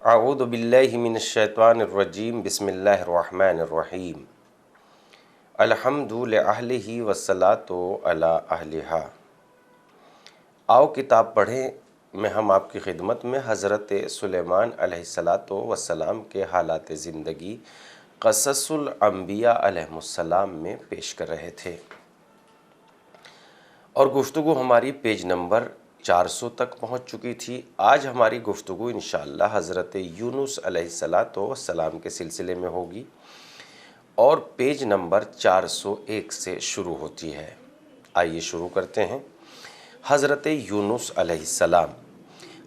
اعوذ باللہ من الشیطان الرجیم بسم اللہ الرحمن الرحیم الحمد لأہلہ والصلاۃ علی اہلہا۔ آؤ کتاب پڑھیں میں ہم آپ کی خدمت میں حضرت سلیمان علیہ السلام کے حالات زندگی قصص الانبیاء علیہ السلام میں پیش کر رہے تھے، اور گفتگو ہماری پیج نمبر 400 تک پہنچ چکی تھی۔ آج ہماری گفتگو انشاءاللہ حضرت یونس علیہ السلام کے سلسلے میں ہوگی اور پیج نمبر 401 سے شروع ہوتی ہے۔ آئیے شروع کرتے ہیں۔ حضرت یونس علیہ السلام۔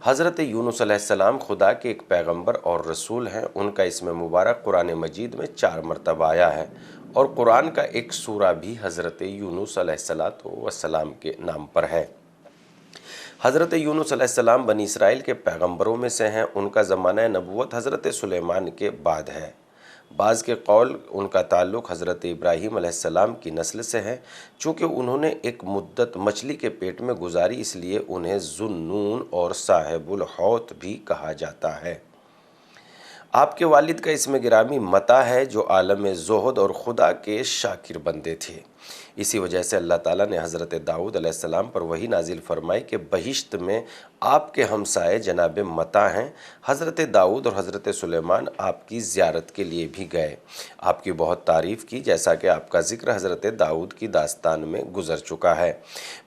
حضرت یونس علیہ السلام خدا کے ایک پیغمبر اور رسول ہیں۔ ان کا اسم مبارک قرآن مجید میں 4 مرتبہ آیا ہے، اور قرآن کا ایک سورہ بھی حضرت یونس علیہ السلام کے نام پر ہے۔ حضرت یونس علیہ السلام بنی اسرائیل کے پیغمبروں میں سے ہیں۔ ان کا زمانہ نبوت حضرت سلیمان کے بعد ہے۔ بعض کے قول ان کا تعلق حضرت ابراہیم علیہ السلام کی نسل سے ہے۔ چونکہ انہوں نے ایک مدت مچھلی کے پیٹ میں گزاری، اس لیے انہیں ذو النون اور صاحب الحوت بھی کہا جاتا ہے۔ آپ کے والد کا اسم گرامی متا ہے، جو عالم زہد اور خدا کے شاکر بندے تھے۔ اسی وجہ سے اللہ تعالیٰ نے حضرت داؤد علیہ السلام پر وحی نازل فرمائی کہ بہشت میں آپ کے ہمسائے جناب متا ہیں۔ حضرت داؤد اور حضرت سلیمان آپ کی زیارت کے لیے بھی گئے، آپ کی بہت تعریف کی، جیسا کہ آپ کا ذکر حضرت داؤد کی داستان میں گزر چکا ہے۔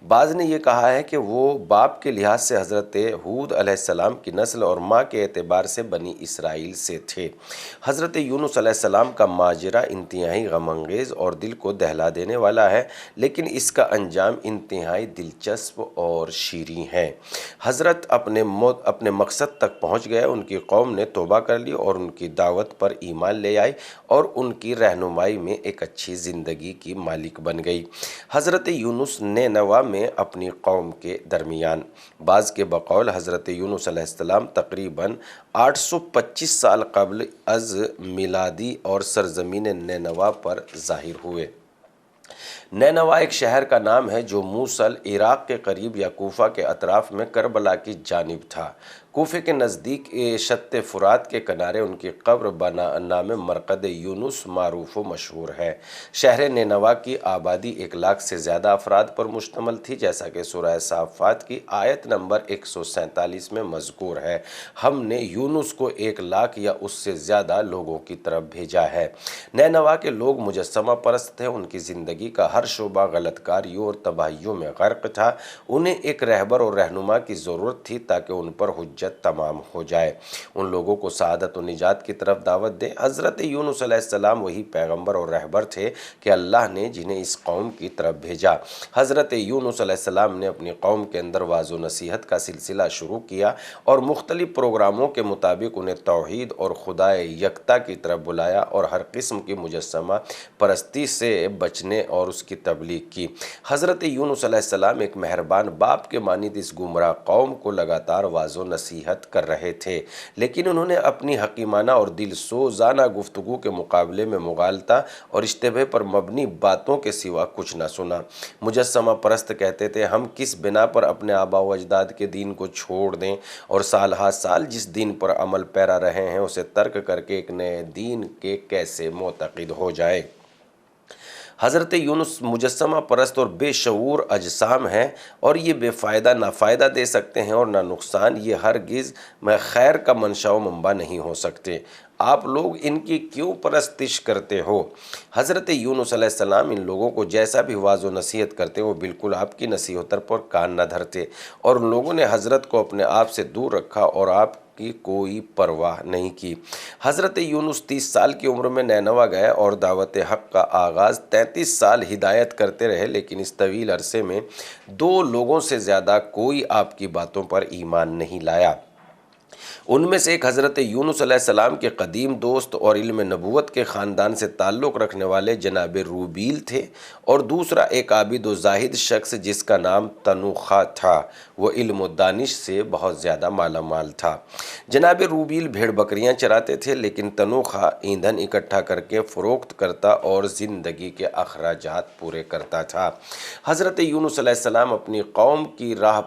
بعض نے یہ کہا ہے کہ وہ باپ کے لحاظ سے حضرت ہود علیہ السلام کی نسل اور ماں کے اعتبار سے بنی اسرائیل سے تھے۔ حضرت یونس علیہ السلام کا ماجرا انتہائی غم انگیز اور دل کو دہلا دینے والا ہے، لیکن اس کا انجام انتہائی دلچسپ اور شیریں ہے۔ حضرت اپنے مقصد تک پہنچ گئے۔ ان کی قوم نے توبہ کر لی اور ان کی دعوت پر ایمان لے آئی اور ان کی رہنمائی میں ایک اچھی زندگی کی مالک بن گئی۔ حضرت یونس نینوا میں اپنی قوم کے درمیان، بعض کے بقول حضرت یونس علیہ السلام تقریباً 825 سال قبل از میلادی اور سرزمین نینوا پر ظاہر ہوئے۔ نینوا ایک شہر کا نام ہے جو موصل عراق کے قریب یا کوفہ کے اطراف میں کربلا کی جانب تھا۔ کوفے کے نزدیک شط فرات کے کنارے ان کی قبر بنام مرقد یونس معروف و مشہور ہے۔ شہر نینوا کی آبادی 1 لاکھ سے زیادہ افراد پر مشتمل تھی، جیسا کہ سورہ صافات کی آیت نمبر 147 میں مذکور ہے۔ ہم نے یونس کو 1 لاکھ یا اس سے زیادہ لوگوں کی طرف بھیجا ہے۔ نینوا کے لوگ مجسمہ پرست تھے۔ ان کی زندگی کا ہر شعبہ غلط کاریوں اور تباہیوں میں غرق تھا۔ انہیں ایک رہبر اور رہنما کی ضرورت تھی تاکہ ان پر حجت تمام ہو جائے، ان لوگوں کو سعادت و نجات کی طرف دعوت دیں۔ حضرت یونس علیہ السلام وہی پیغمبر اور رہبر تھے کہ اللہ نے جنہیں اس قوم کی طرف بھیجا۔ حضرت یونس علیہ السلام نے اپنی قوم کے اندر وعظ و نصیحت کا سلسلہ شروع کیا اور مختلف پروگراموں کے مطابق انہیں توحید اور خدا یکتا کی طرف بلایا اور ہر قسم کی مجسمہ پرستی سے بچنے اور اس کی تبلیغ کی۔ حضرت یونس علیہ السلام ایک مہربان باپ کے مانند اس گمراہ قوم کو لگاتار وعظ و نصیحت کر رہے تھے، لیکن انہوں نے اپنی حکیمانہ اور دل سوزانہ گفتگو کے مقابلے میں مغالطہ اور اشتباہ پر مبنی باتوں کے سوا کچھ نہ سنا۔ مجسمہ پرست کہتے تھے، ہم کس بنا پر اپنے آباء و اجداد کے دین کو چھوڑ دیں اور سال ہا سال جس دین پر عمل پیرا رہے ہیں اسے ترک کر کے ایک نئے دین کے کیسے معتقد ہو جائیں۔ حضرت یونس مجسمہ پرست اور بے شعور اجسام ہیں، اور یہ بے فائدہ نہ فائدہ دے سکتے ہیں اور نہ نقصان۔ یہ ہرگز خیر کا منشا و منبع نہیں ہو سکتے۔ آپ لوگ ان کی کیوں پرستش کرتے ہو؟ حضرت یونس علیہ السلام ان لوگوں کو جیسا بھی وعظ و نصیحت کرتے وہ بالکل آپ کی نصیحتوں پر کان نہ دھرتے، اور ان لوگوں نے حضرت کو اپنے آپ سے دور رکھا اور آپ کی کوئی پرواہ نہیں کی۔ حضرت یونس 30 سال کی عمر میں نینوا گئے اور دعوت حق کا آغاز 33 سال ہدایت کرتے رہے، لیکن اس طویل عرصے میں 2 لوگوں سے زیادہ کوئی آپ کی باتوں پر ایمان نہیں لایا۔ ان میں سے ایک حضرت یونس علیہ السلام کے قدیم دوست اور علم نبوت کے خاندان سے تعلق رکھنے والے جناب روبیل تھے، اور دوسرا ایک عابد و زاہد شخص جس کا نام تنوخہ تھا۔ وہ علم و دانش سے بہت زیادہ مالا مال تھا۔ جناب روبیل بھیڑ بکریاں چراتے تھے، لیکن تنوخہ ایندھن اکٹھا کر کے فروخت کرتا اور زندگی کے اخراجات پورے کرتا تھا۔ حضرت یونس علیہ السلام اپنی قوم کی راہ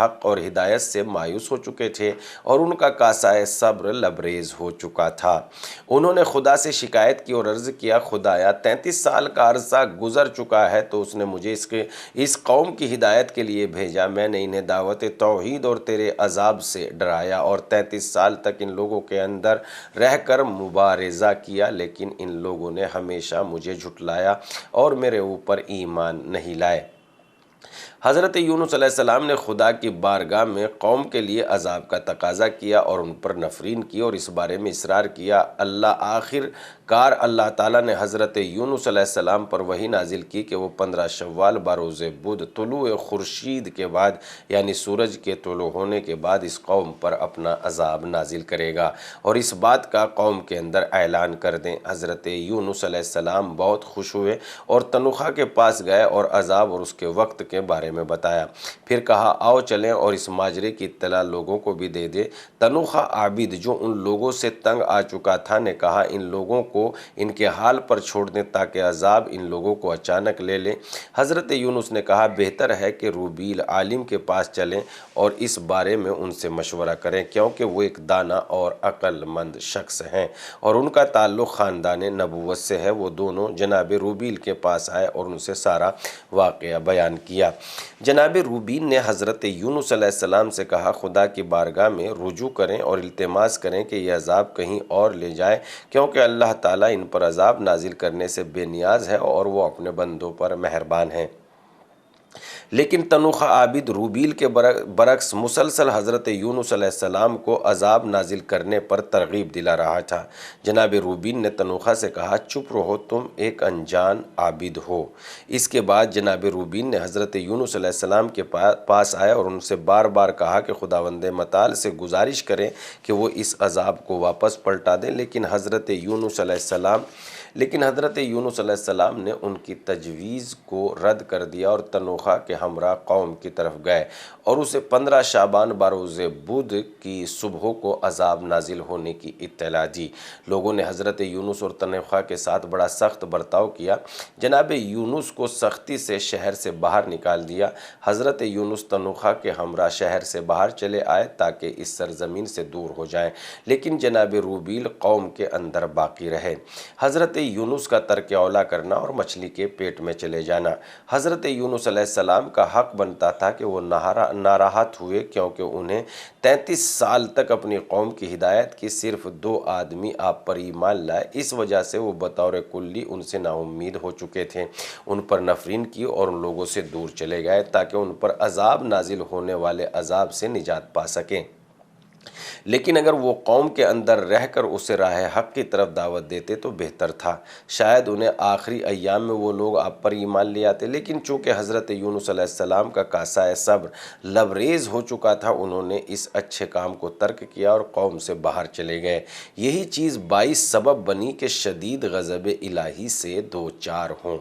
حق اور ہدایت سے مایوس مایوس ہو چکے تھے اور ان کا کاسۂ صبر لبریز ہو چکا تھا۔ انہوں نے خدا سے شکایت کی اور عرض کیا، خدایا 33 سال کا عرصہ گزر چکا ہے تو اس نے مجھے اس قوم کی ہدایت کے لیے بھیجا۔ میں نے انہیں دعوت توحید اور تیرے عذاب سے ڈرایا اور 33 سال تک ان لوگوں کے اندر رہ کر مبارزہ کیا، لیکن ان لوگوں نے ہمیشہ مجھے جھٹلایا اور میرے اوپر ایمان نہیں لائے۔ حضرت یونس علیہ السلام نے خدا کی بارگاہ میں قوم کے لیے عذاب کا تقاضا کیا اور ان پر نفرین کی اور اس بارے میں اصرار کیا۔ آخر کار اللہ تعالیٰ نے حضرت یونس علیہ السلام پر وحی نازل کی کہ وہ 15 شوال بروز بدھ طلوع خورشید کے بعد یعنی سورج کے طلوع ہونے کے بعد اس قوم پر اپنا عذاب نازل کرے گا اور اس بات کا قوم کے اندر اعلان کر دیں۔ حضرت یونس علیہ السلام بہت خوش ہوئے اور تنوخہ کے پاس گئے اور عذاب اور اس کے وقت کے بارے میں بتایا۔ پھر کہا، آؤ چلیں اور اس ماجرے کی اطلاع لوگوں کو بھی دے دے۔ تنوخہ عابد جو ان لوگوں سے تنگ آ چکا تھا نے کہا، ان لوگوں کو ان کے حال پر چھوڑ دیں تاکہ عذاب ان لوگوں کو اچانک لے لیں۔ حضرت یونس نے کہا، بہتر ہے کہ روبیل عالم کے پاس چلیں اور اس بارے میں ان سے مشورہ کریں کیونکہ وہ ایک دانا اور عقل مند شخص ہیں اور ان کا تعلق خاندان نبوت سے ہے۔ وہ دونوں جناب روبیل کے پاس آئے اور ان سے سارا واقعہ بیان کیا۔ جناب روبین نے حضرت یونس علیہ السلام سے کہا، خدا کی بارگاہ میں رجوع کریں اور التماس کریں کہ یہ عذاب کہیں اور لے جائے کیونکہ اللہ تعالیٰ ان پر عذاب نازل کرنے سے بے نیاز ہے اور وہ اپنے بندوں پر مہربان ہیں۔ لیکن تنوخہ عابد روبیل کے برعکس مسلسل حضرت یونس علیہ السلام کو عذاب نازل کرنے پر ترغیب دلا رہا تھا۔ جناب روبین نے تنوخہ سے کہا، چپ رہو، تم ایک انجان عابد ہو۔ اس کے بعد جناب روبین نے حضرت یونس علیہ السلام کے پاس آئے اور ان سے بار بار کہا کہ خداوند متعال سے گزارش کریں کہ وہ اس عذاب کو واپس پلٹا دیں، لیکن حضرت یونس علیہ السلام نے ان کی تجویز کو رد کر دیا اور تنوخہ کے ہمراہ قوم کی طرف گئے اور اسے 15 شعبان بروز بدھ کی صبح کو عذاب نازل ہونے کی اطلاع دی۔ لوگوں نے حضرت یونس اور تنوخہ کے ساتھ بڑا سخت برتاؤ کیا۔ جناب یونس کو سختی سے شہر سے باہر نکال دیا۔ حضرت یونس تنوخہ کے ہمراہ شہر سے باہر چلے آئے تاکہ اس سرزمین سے دور ہو جائیں، لیکن جناب روبیل قوم کے اندر باقی رہے۔ حضرت یونس کا ترک اولا کرنا اور مچھلی کے پیٹ میں چلے جانا۔ حضرت یونس علیہ السلام کا حق بنتا تھا کہ وہ ناراحت ہوئے کیونکہ انہیں 33 سال تک اپنی قوم کی ہدایت کی، صرف 2 آدمی آپ پر ایمان لائے، اس وجہ سے وہ بطور کلی ان سے نا امید ہو چکے تھے۔ ان پر نفرین کی اور ان لوگوں سے دور چلے گئے تاکہ ان پر عذاب نازل ہونے والے عذاب سے نجات پا سکیں۔ لیکن اگر وہ قوم کے اندر رہ کر اسے راہ حق کی طرف دعوت دیتے تو بہتر تھا، شاید انہیں آخری ایام میں وہ لوگ آپ پر ایمان لے آتے، لیکن چونکہ حضرت یونس علیہ السلام کا کاسۂ صبر لبریز ہو چکا تھا، انہوں نے اس اچھے کام کو ترک کیا اور قوم سے باہر چلے گئے۔ یہی چیز باعث سبب بنی کہ شدید غضب الہی سے دوچار ہوں۔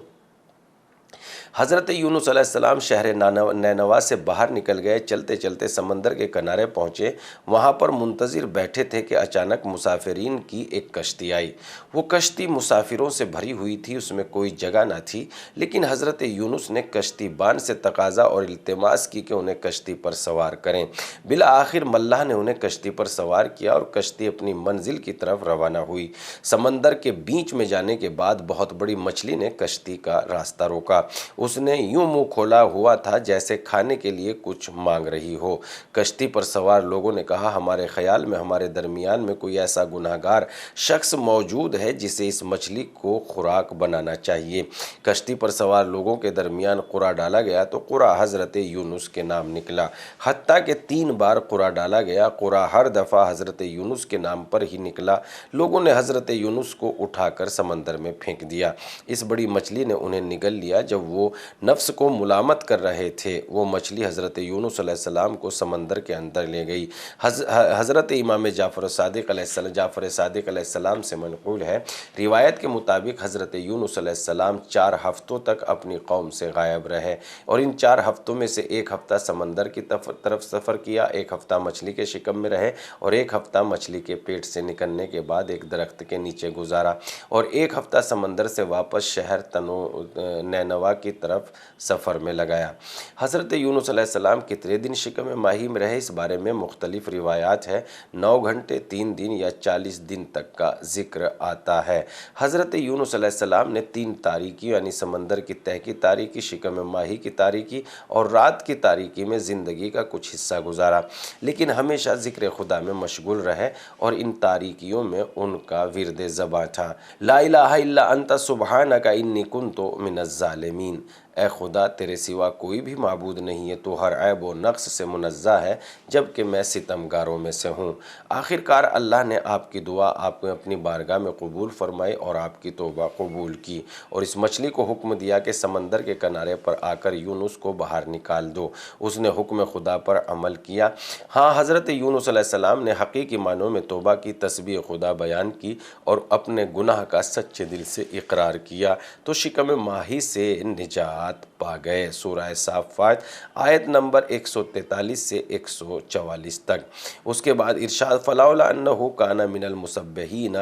حضرت یونس علیہ السلام شہر نینوا سے باہر نکل گئے، چلتے چلتے سمندر کے کنارے پہنچے۔ وہاں پر منتظر بیٹھے تھے کہ اچانک مسافرین کی ایک کشتی آئی۔ وہ کشتی مسافروں سے بھری ہوئی تھی، اس میں کوئی جگہ نہ تھی، لیکن حضرت یونس نے کشتی بان سے تقاضا اور التماس کی کہ انہیں کشتی پر سوار کریں۔ بالآخر ملاح نے انہیں کشتی پر سوار کیا اور کشتی اپنی منزل کی طرف روانہ ہوئی۔ سمندر کے بیچ میں جانے کے بعد بہت بڑی مچھلی نے کشتی کا راستہ روکا۔ اس نے یوں منہ کھولا ہوا تھا جیسے کھانے کے لیے کچھ مانگ رہی ہو۔ کشتی پر سوار لوگوں نے کہا، ہمارے خیال میں ہمارے درمیان میں کوئی ایسا گناہگار شخص موجود ہے جسے اس مچھلی کو خوراک بنانا چاہیے۔ کشتی پر سوار لوگوں کے درمیان قرعہ ڈالا گیا تو قرعہ حضرت یونس کے نام نکلا، حتیٰ کہ 3 بار قرعہ ڈالا گیا، قرعہ ہر دفعہ حضرت یونس کے نام پر ہی نکلا۔ لوگوں نے حضرت یونس کو اٹھا کر سمندر میں پھینک دیا۔ اس بڑی مچھلی نے انہیں نگل لیا۔ جب وہ نفس کو ملامت کر رہے تھے، وہ مچھلی حضرت یونس علیہ السلام کو سمندر کے اندر لے گئی۔ حضرت امام جعفر صادق علیہ السلام سے منقول ہے، روایت کے مطابق حضرت یونس علیہ السلام 4 ہفتوں تک اپنی قوم سے غائب رہے اور ان 4 ہفتوں میں سے 1 ہفتہ سمندر کی طرف سفر کیا، 1 ہفتہ مچھلی کے شکم میں رہے اور 1 ہفتہ مچھلی کے پیٹ سے نکلنے کے بعد ایک درخت کے نیچے گزارا اور 1 ہفتہ سمندر سے واپس شہر نینوا کی طرف سفر میں لگایا۔ حضرت یونس علیہ السلام کتنے دن شکم ماہی میں رہے، اس بارے میں مختلف روایات ہیں۔ 9 گھنٹے، 3 دن یا 40 دن تک کا ذکر آتا ہے۔ حضرت یونس علیہ السلام نے 3 تاریکی یعنی سمندر کی تہہ کی تاریکی، شکم ماہی کی تاریکی اور رات کی تاریکی میں زندگی کا کچھ حصہ گزارا، لیکن ہمیشہ ذکر خدا میں مشغول رہے اور ان تاریکیوں میں ان کا ورد زباں تھا، لا الہ الا انت سبحانک انی کنت من الظالمین۔ اے خدا، تیرے سوا کوئی بھی معبود نہیں ہے، تو ہر عیب و نقص سے منزہ ہے، جبکہ میں ستمگاروں میں سے ہوں۔ آخر کار اللہ نے آپ کی دعا آپ نے اپنی بارگاہ میں قبول فرمائی اور آپ کی توبہ قبول کی، اور اس مچھلی کو حکم دیا کہ سمندر کے کنارے پر آ کر یونس کو باہر نکال دو۔ اس نے حکم خدا پر عمل کیا۔ ہاں، حضرت یونس علیہ السلام نے حقیقی معنوں میں توبہ کی، تسبیح خدا بیان کی اور اپنے گناہ کا سچے دل سے اقرار کیا، تو شکم ماہی سے نجات پا گئے۔ سورہ صافات آیت نمبر 143 سے 144 تک۔ اس کے بعد ارشاد، فَلَوْلَا أَنَّهُ كَانَ مِنَ الْمُسَبِّحِينَ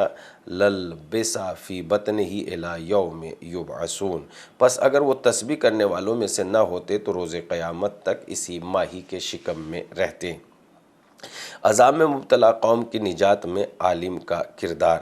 لَلْبِثَ فِي بَطْنِهِ إِلَى يَوْمِ يُبْعَثُونَ، پس اگر وہ تسبیح کرنے والوں میں سے نہ ہوتے تو روز قیامت تک اسی ماہی کے شکم میں رہتے۔ عذاب میں مبتلا قوم کی نجات میں عالم کا کردار۔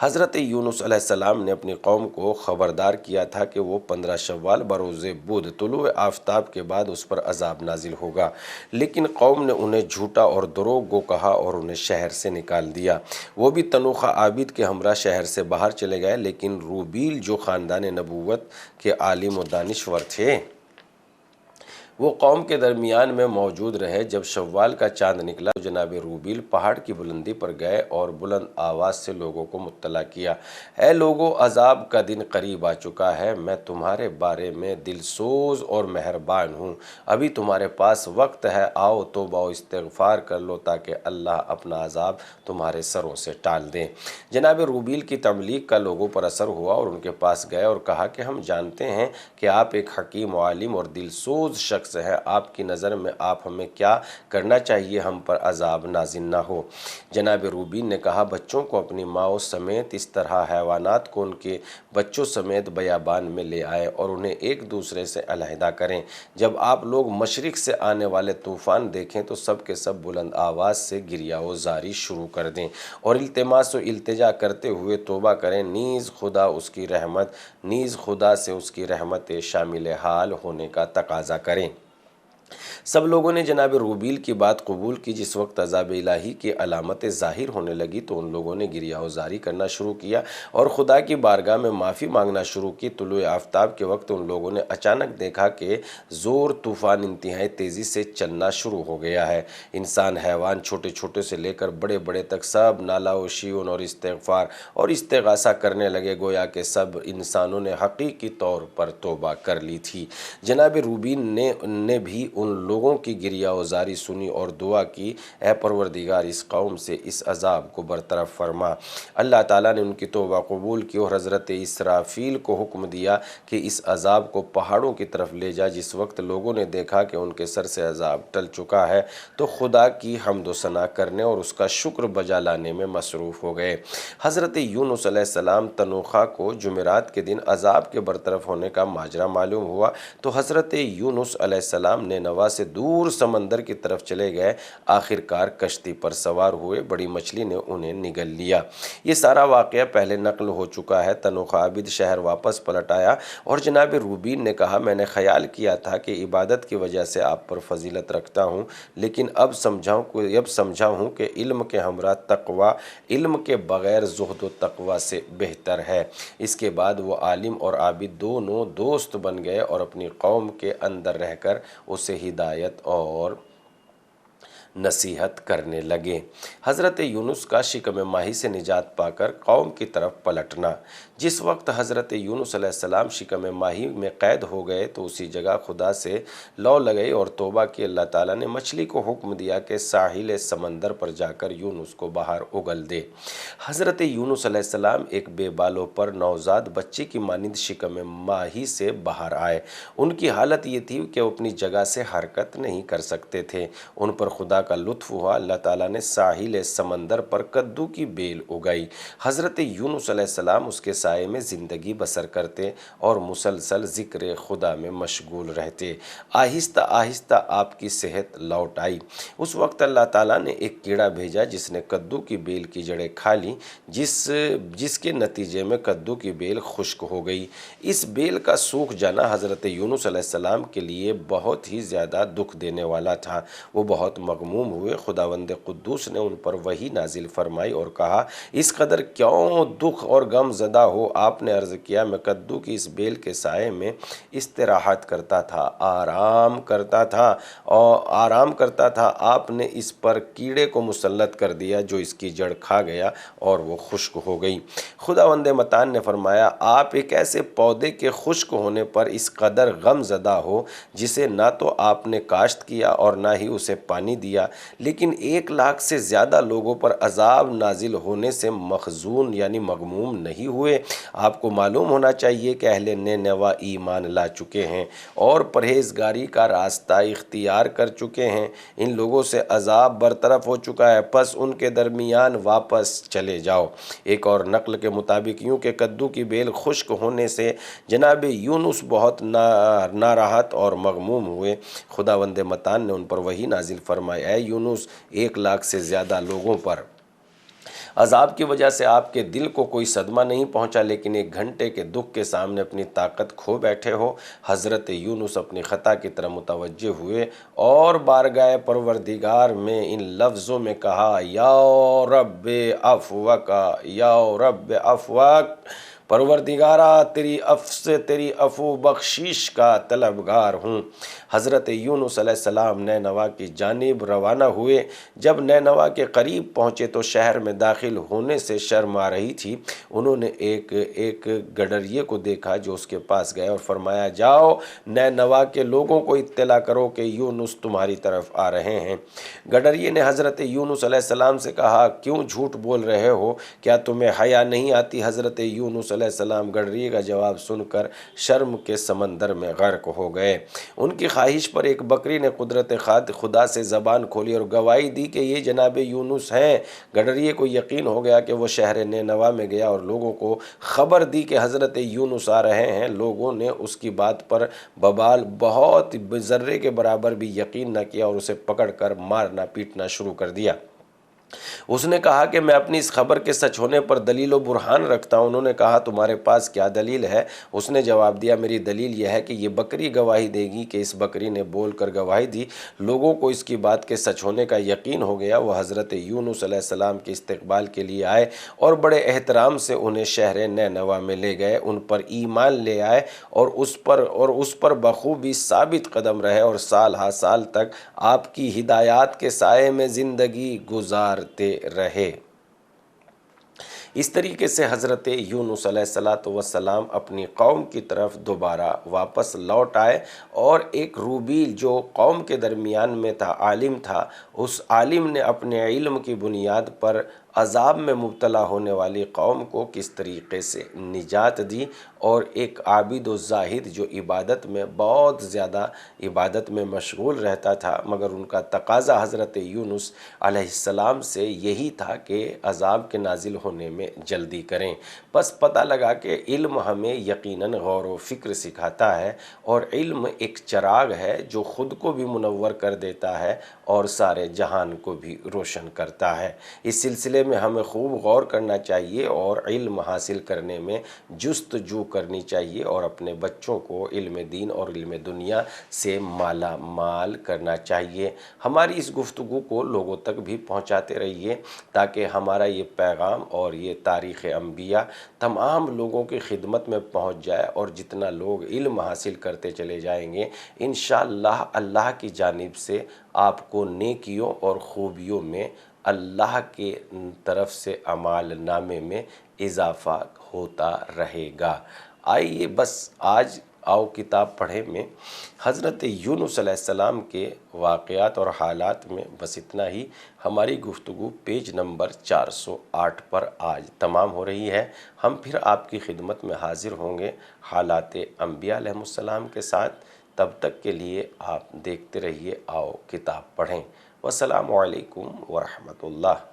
حضرت یونس علیہ السلام نے اپنی قوم کو خبردار کیا تھا کہ وہ 15 شوال بروز بدھ طلوع آفتاب کے بعد اس پر عذاب نازل ہوگا، لیکن قوم نے انہیں جھوٹا اور دروغ گو کہا اور انہیں شہر سے نکال دیا۔ وہ بھی تنوخہ عابد کے ہمراہ شہر سے باہر چلے گئے، لیکن روبیل جو خاندان نبوت کے عالم و دانشور تھے وہ قوم کے درمیان میں موجود رہے۔ جب شوال کا چاند نکلا تو جناب روبیل پہاڑ کی بلندی پر گئے اور بلند آواز سے لوگوں کو مطلع کیا، اے لوگو، عذاب کا دن قریب آ چکا ہے، میں تمہارے بارے میں دل سوز اور مہربان ہوں، ابھی تمہارے پاس وقت ہے، آؤ توبہ و استغفار کر لو تاکہ اللہ اپنا عذاب تمہارے سروں سے ٹال دیں۔ جناب روبیل کی تبلیغ کا لوگوں پر اثر ہوا اور ان کے پاس گئے اور کہا کہ ہم جانتے ہیں کہ آپ ایک حکیم و عالم اور دل سوز شخص ہے، آپ کی نظر میں آپ ہمیں کیا کرنا چاہیے ہم پر عذاب نازل نہ ہو۔ جناب روبین نے کہا، بچوں کو اپنی ماؤں سمیت، اس طرح حیوانات کو ان کے بچوں سمیت بیابان میں لے آئے اور انہیں ایک دوسرے سے علیحدہ کریں۔ جب آپ لوگ مشرق سے آنے والے طوفان دیکھیں تو سب کے سب بلند آواز سے گریہ و زاری شروع کر دیں اور التماس و التجا کرتے ہوئے توبہ کریں، نیز خدا سے اس کی رحمت شامل حال ہونے کا تقاضا کریں۔ سب لوگوں نے جناب روبیل کی بات قبول کی۔ جس وقت عذاب الہی کی علامتیں ظاہر ہونے لگی تو ان لوگوں نے گریہ و زاری کرنا شروع کیا اور خدا کی بارگاہ میں معافی مانگنا شروع کی۔ طلوع آفتاب کے وقت ان لوگوں نے اچانک دیکھا کہ زور طوفان انتہائی تیزی سے چلنا شروع ہو گیا ہے۔ انسان، حیوان، چھوٹے چھوٹے سے لے کر بڑے بڑے تک سب نالہ و شیون اور استغفار اور استغاثہ کرنے لگے، گویا کہ سب انسانوں نے حقیقی طور پر توبہ کر لی تھی۔ جناب روبین نے بھی ان لوگوں کی گریہ و زاری سنی اور دعا کی، اے پروردگار، اس قوم سے اس عذاب کو برطرف فرما۔ اللہ تعالیٰ نے ان کی توبہ قبول کی اور حضرت اسرافیل کو حکم دیا کہ اس عذاب کو پہاڑوں کی طرف لے جا۔ جس وقت لوگوں نے دیکھا کہ ان کے سر سے عذاب ٹل چکا ہے تو خدا کی حمد و ثنا کرنے اور اس کا شکر بجا لانے میں مصروف ہو گئے۔ حضرت یونس علیہ السلام تنوخہ کو جمعرات کے دن عذاب کے برطرف ہونے کا ماجرا معلوم ہوا تو حضرت یونس علیہ السلام نے نوا سے دور سمندر کی طرف چلے گئے۔ آخر کار کشتی پر سوار ہوئے، بڑی مچھلی نے انہیں نگل لیا۔ یہ سارا واقعہ پہلے نقل ہو چکا ہے۔ تنوخہ عابد شہر واپس پلٹ آیا اور جناب روبین نے کہا، میں نے خیال کیا تھا کہ عبادت کی وجہ سے آپ پر فضیلت رکھتا ہوں، لیکن اب سمجھا ہوں کہ علم کے ہمراہ تقوی علم کے بغیر زہد و تقوی سے بہتر ہے۔ اس کے بعد وہ عالم اور عابد دونوں دوست بن گئے اور اپنی قوم کے اندر رہ کر اسے ہدایت اور نصیحت کرنے لگے۔ حضرت یونس کا شکم ماہی سے نجات پا کر قوم کی طرف پلٹنا۔ جس وقت حضرت یونس علیہ السلام شکم ماہی میں قید ہو گئے تو اسی جگہ خدا سے لو لگئی اور توبہ کی۔ اللہ تعالیٰ نے مچھلی کو حکم دیا کہ ساحل سمندر پر جا کر یونس کو باہر اگل دے۔ حضرت یونس علیہ السلام ایک بے بالوں پر نوزاد بچے کی مانند شکم ماہی سے باہر آئے۔ ان کی حالت یہ تھی کہ وہ اپنی جگہ سے حرکت نہیں کر سکتے تھے۔ ان پر خدا خدا کا لطف ہوا، اللہ تعالیٰ نے ساحل سمندر پر کدو کی بیل اگائی۔ حضرت یونس علیہ السلام اس کے سائے میں زندگی بسر کرتے اور مسلسل ذکر خدا میں مشغول رہتے۔ آہستہ آہستہ آپ کی صحت لوٹ آئی۔ اس وقت اللہ تعالیٰ نے ایک کیڑا بھیجا جس نے کدو کی بیل کی جڑیں کھا لیں، جس کے نتیجے میں کدو کی بیل خشک ہو گئی۔ اس بیل کا سوکھ جانا حضرت یونس علیہ السلام کے لیے بہت ہی زیادہ دکھ دینے والا تھا۔ وہ بہت مغموم ہوئے۔ خداوند قدوس نے ان پر وحی نازل فرمائی اور کہا، اس قدر کیوں دکھ اور غم زدہ ہو؟ آپ نے عرض کیا، میں کدو کی اس بیل کے سائے میں استراحت کرتا تھا، آرام کرتا تھا۔ آپ نے اس پر کیڑے کو مسلط کر دیا جو اس کی جڑ کھا گیا اور وہ خشک ہو گئی۔ خداوند متعال نے فرمایا، آپ ایک ایسے پودے کے خشک ہونے پر اس قدر غم زدہ ہو جسے نہ تو آپ نے کاشت کیا اور نہ ہی اسے پانی دیا، لیکن 1,00,000 سے زیادہ لوگوں پر عذاب نازل ہونے سے مخزون یعنی مغموم نہیں ہوئے۔ آپ کو معلوم ہونا چاہیے کہ اہل نینوا ایمان لا چکے ہیں اور پرہیزگاری کا راستہ اختیار کر چکے ہیں۔ ان لوگوں سے عذاب برطرف ہو چکا ہے، پس ان کے درمیان واپس چلے جاؤ۔ ایک اور نقل کے مطابق یوں کہ کدو کی بیل خشک ہونے سے جناب یونس بہت ناراحت اور مغموم ہوئے۔ خداوند متعال نے ان پر وحی نازل فرمائی، اے یونس، 1,00,000 سے زیادہ لوگوں پر عذاب کی وجہ سے آپ کے دل کو کوئی صدمہ نہیں پہنچا، لیکن 1 گھنٹے کے دکھ کے سامنے اپنی طاقت کھو بیٹھے ہو۔ حضرت یونس اپنی خطا کی طرف متوجہ ہوئے اور بارگاہ پروردگار میں ان لفظوں میں کہا، یا رب عفوک، یا رب عفوک، پروردگارا تیری عفو بخشش کا طلبگار ہوں۔ حضرت یونس علیہ السلام نینوا کی جانب روانہ ہوئے۔ جب نینوا کے قریب پہنچے تو شہر میں داخل ہونے سے شرم آ رہی تھی۔ انہوں نے ایک گڈریے کو دیکھا جو اس کے پاس گئے اور فرمایا، جاؤ نینوا کے لوگوں کو اطلاع کرو کہ یونس تمہاری طرف آ رہے ہیں۔ گڈریے نے حضرت یونس علیہ السلام سے کہا، کیوں جھوٹ بول رہے ہو؟ کیا تمہیں حیا نہیں آتی؟ حضرت یونس علیہ السلام گڈریے کا جواب سن کر شرم کے سمندر میں غرق ہو گئے۔ ان کی خواہش پر ایک بکری نے قدرت خدا سے زبان کھولی اور گواہی دی کہ یہ جناب یونس ہیں۔ گڈریے کو یقین ہو گیا کہ وہ شہر نینوا میں گیا اور لوگوں کو خبر دی کہ حضرت یونس آ رہے ہیں۔ لوگوں نے اس کی بات پر ببال بہت ذرے کے برابر بھی یقین نہ کیا اور اسے پکڑ کر مارنا پیٹنا شروع کر دیا۔ اس نے کہا کہ میں اپنی اس خبر کے سچ ہونے پر دلیل و برہان رکھتا ہوں۔ انہوں نے کہا، تمہارے پاس کیا دلیل ہے؟ اس نے جواب دیا، میری دلیل یہ ہے کہ یہ بکری گواہی دے گی کہ اس بکری نے بول کر گواہی دی۔ لوگوں کو اس کی بات کے سچ ہونے کا یقین ہو گیا۔ وہ حضرت یونس علیہ السلام کے استقبال کے لیے آئے اور بڑے احترام سے انہیں شہر نینوا میں لے گئے، ان پر ایمان لے آئے اور اس پر بخوبی ثابت قدم رہے اور سال ہا سال تک آپ کی ہدایات کے سائے میں زندگی گزارتے رہے۔ اس طریقے سے حضرت یونس علیہ السلام اپنی قوم کی طرف دوبارہ واپس لوٹ آئے اور ایک روبیل جو قوم کے درمیان میں تھا، عالم تھا، اس عالم نے اپنے علم کی بنیاد پر عذاب میں مبتلا ہونے والی قوم کو کس طریقے سے نجات دی، اور ایک عابد و زاہد جو عبادت میں بہت زیادہ عبادت میں مشغول رہتا تھا، مگر ان کا تقاضا حضرت یونس علیہ السلام سے یہی تھا کہ عذاب کے نازل ہونے میں جلدی کریں۔ پس پتہ لگا کہ علم ہمیں یقیناً غور و فکر سکھاتا ہے، اور علم ایک چراغ ہے جو خود کو بھی منور کر دیتا ہے اور سارے جہان کو بھی روشن کرتا ہے۔ اس سلسلے میں ہمیں خوب غور کرنا چاہیے اور علم حاصل کرنے میں جستجو کرنی چاہیے اور اپنے بچوں کو علم دین اور علم دنیا سے مالا مال کرنا چاہیے۔ ہماری اس گفتگو کو لوگوں تک بھی پہنچاتے رہیے تاکہ ہمارا یہ پیغام اور یہ تاریخ انبیاء تمام لوگوں کی خدمت میں پہنچ جائے، اور جتنا لوگ علم حاصل کرتے چلے جائیں گے انشاءاللہ اللہ کی جانب سے آپ کو نیکیوں اور خوبیوں میں اللہ کے طرف سے اعمال نامے میں اضافہ ہوتا رہے گا۔ آئیے بس آج آؤ کتاب پڑھیں میں حضرت یونس علیہ السلام کے واقعات اور حالات میں بس اتنا ہی۔ ہماری گفتگو پیج نمبر 408 پر آج تمام ہو رہی ہے۔ ہم پھر آپ کی خدمت میں حاضر ہوں گے حالات انبیاء علیہ السلام کے ساتھ۔ تب تک کے لیے آپ دیکھتے رہیے آؤ کتاب پڑھیں۔ والسلام علیکم ورحمۃ اللہ۔